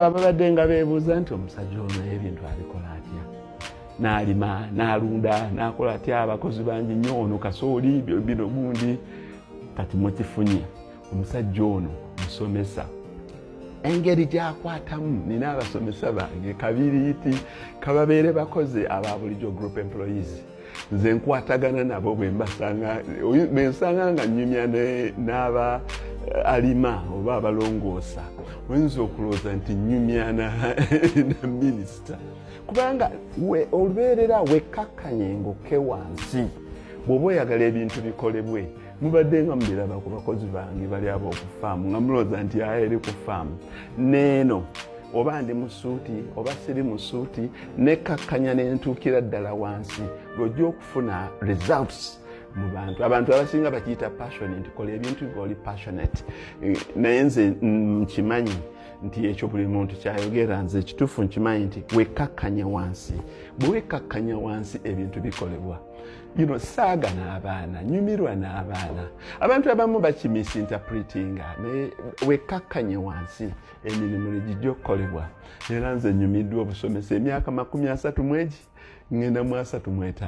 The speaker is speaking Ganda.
ababadde nga beebuuza nti omusajja ono ebintu abikola atya, n'alima n'alunda n'akola atya, abakozi bangi nnyo, ono kasooli bino gundi. Kati mukifunye omusajja ono musomesa, engeri gyakwatamu nina abasomesa bange kabiriiti kababeere bakozi aba bulijjo group employees. Nze nkwatagana nabo bwe nsanga nga nnyumya n'aba alima oba abalongoosa, oyinza okulowooza nti nnyumya na minisita, kubanga olubeerera wekkakkanye ng'okke wansi. Bw'oba oyagala ebintu bikolebwe, mubadde nga mubiraba ku bakozi bange bali abo okufaamu nga mulowooza nti eri ku faamu neeno oba ndi mu ssuuti oba siri mu ssuuti, nekkakkanya n'entuukira ddala wansi lw'ojja okufuna results mu bantu. Abantu abasinga bakiyita passion, nti kola ebintu ng'oli passionate. Naye nze nkimanyi nti ekyo buli muntu kyayogera, nze ekituufu nkimanyi nti wekkakkanya wansi. Bwe wekkakkanya wansi ebintu bikolebwa. Saaga n'abaana, nyumirwa n'abaana. Abantu abamu bakimisinterpretinga, naye wekkakkanye wansi emirimu gijja okukolebwa. Era nze nyumiddwa obusomesa emyaka 30 ngenda mu 35.